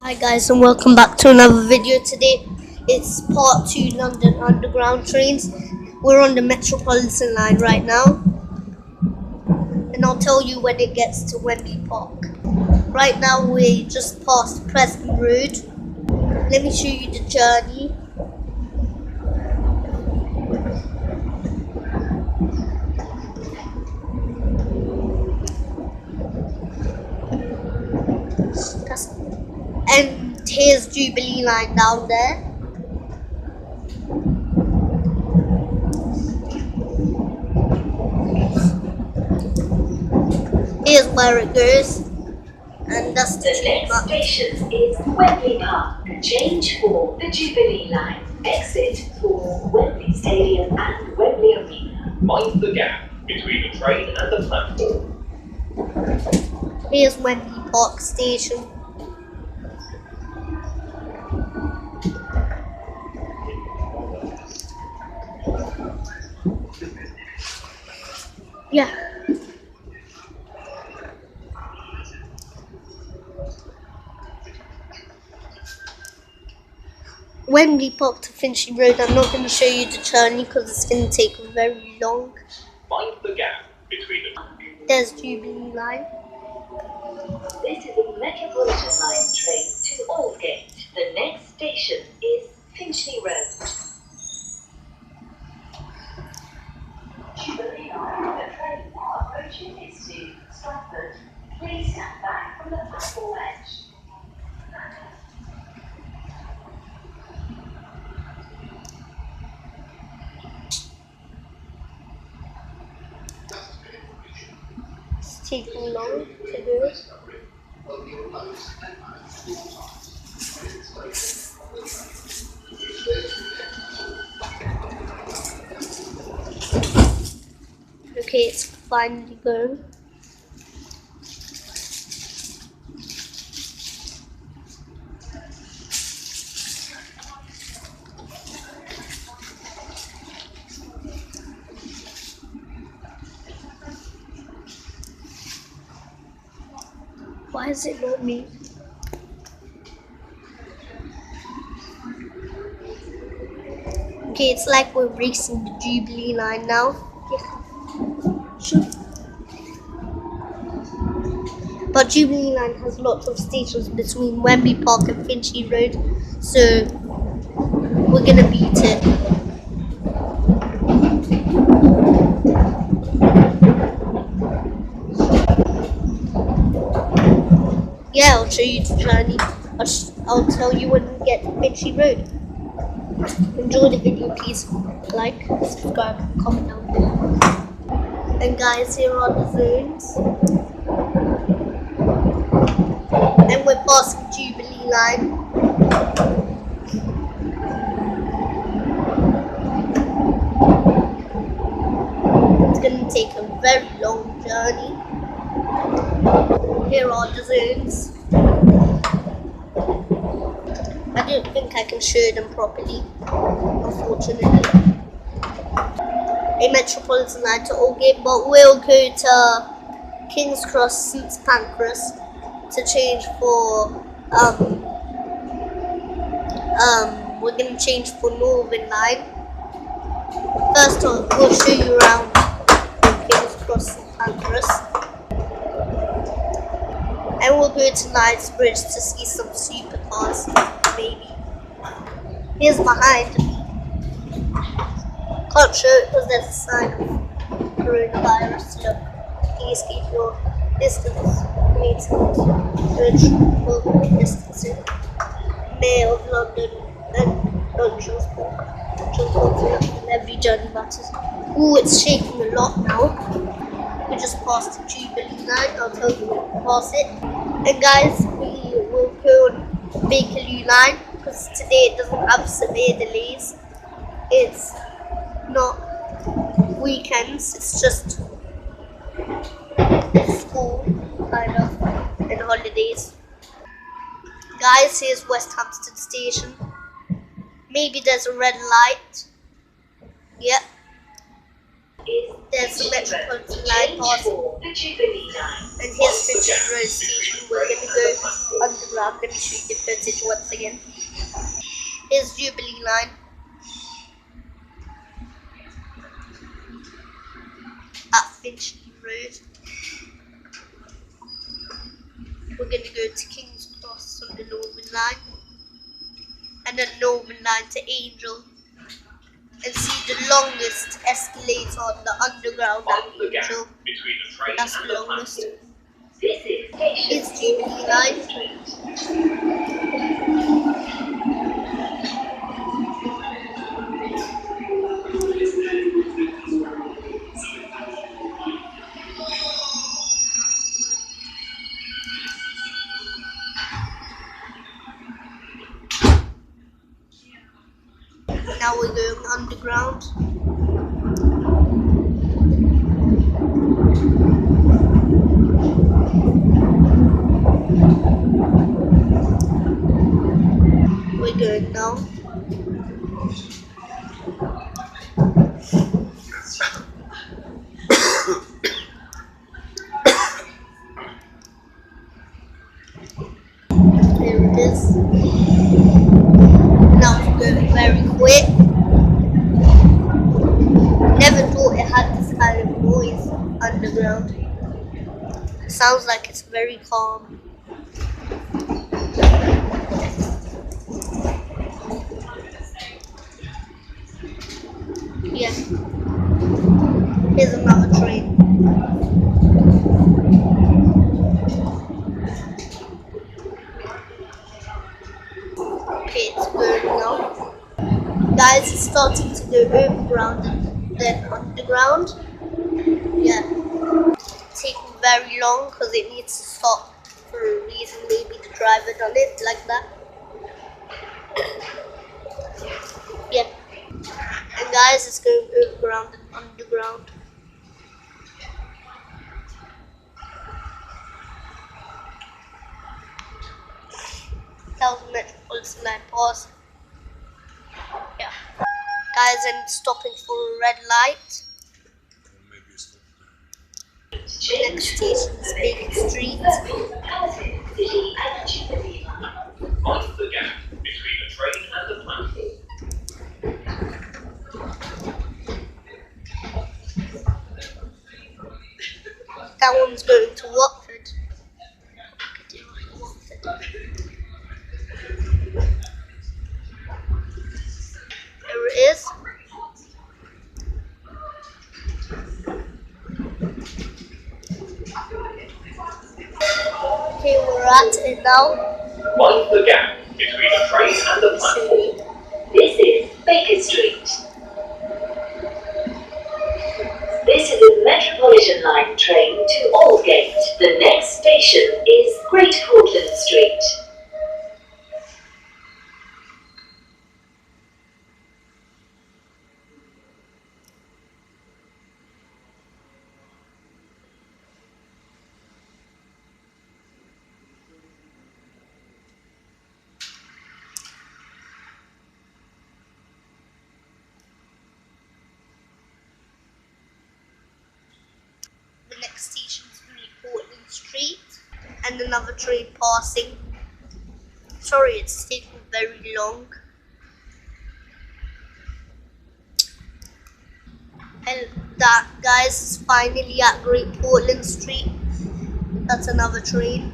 Hi guys and welcome back to another video. Today it's part 2 London Underground trains. We're on the Metropolitan line right now and I'll tell you when it gets to Wembley Park. Right now we just passed Preston Road. Let me show you the journey. And here's Jubilee line down there. Here's where it goes. And that's the next station is Wembley Park. Change for the Jubilee line. Exit for Wembley Stadium and Wembley Arena. Mind the gap between the train and the platform. Here's Wembley Park Station. Yeah. Wembley Park to Finchley Road. I'm not going to show you the journey because it's going to take very long. Mind the gap between the... There's Jubilee line. This is a Metropolitan line train to Aldgate. The next station is Finchley Road. Jubilee line, the train approaching is to Stratford. Please stand back from the platform edge. It's taking long to do it. Okay, it's finally going. Why is it not me? Okay, it's like we're racing the Jubilee line now. Yeah. Sure. But Jubilee line has lots of stations between Wembley Park and Finchley Road, so we're gonna beat it. Yeah, I'll show you the journey. I'll tell you when we get to Finchley Road. Enjoy the video, please. Like, subscribe, comment down below. And guys, here are the zones. And we're passing Jubilee line. It's gonna take a very long journey. Here are the zones. I don't think I can show them properly, unfortunately. A Metropolitan line to Aldgate, but we'll go to King's Cross, St Pancras to change for we're gonna change for Northern line. First we'll show you around King's Cross, St Pancras. And we'll go to Knightsbridge to see some supercars, maybe. Here's behind me. Can't show it because there's a sign of coronavirus. Look, please keep your distance. Maintenance, social distancing. Mayor of London and non-transport. And every journey matters. Ooh, it's shaking a lot now. We just passed the Jubilee line. I'll tell you when we pass it. And guys, we will go on Bakerloo line because today it doesn't have severe delays. It's not weekends, it's just school kind of and holidays. Guys, here's West Hampstead Station. Maybe there's a red light. Yep. is There's the Metropolitan Heathrow. line Change passing. for the Jubilee line. And here's Finchley Road Station. We're gonna go underground. Let me show you the footage once again. Here's Jubilee line. At Finchley Road. We're gonna go to King's Cross on the Northern line. And then Northern line to Angel. And see the longest escalator on the underground at Find the gap Angel. between the train That's and the the longest. platform. This is station It's Jubilee line. Street. Now we're going underground. We're going now. Here it is. Now it's going very quick. Never thought it had this kind of noise underground. It sounds like it's very calm. Yeah. Here's another train. Okay, it's going now. Guys, it's starting to go overground and then underground. Yeah. It's taking very long because it needs to stop for a reason. Maybe the driver done it like that. Yeah. And guys, it's going overground and underground. That was Metropolitan line pause. Yeah. Guys, and stopping for a red light. Next station is Baker Street. Cardiff City and Jubilee line. Find the gap between the train and the platform. That one's going to Watford. There it is. Okay, we're at it now. Find the gap between the train and the platform. This is Baker Street. This is a Metropolitan line train to Aldgate. The next station is Great Portland Street. The next station is Portland Street. And another train passing. Sorry, it's taking very long. And that, guys, is finally at Great Portland Street. That's another train.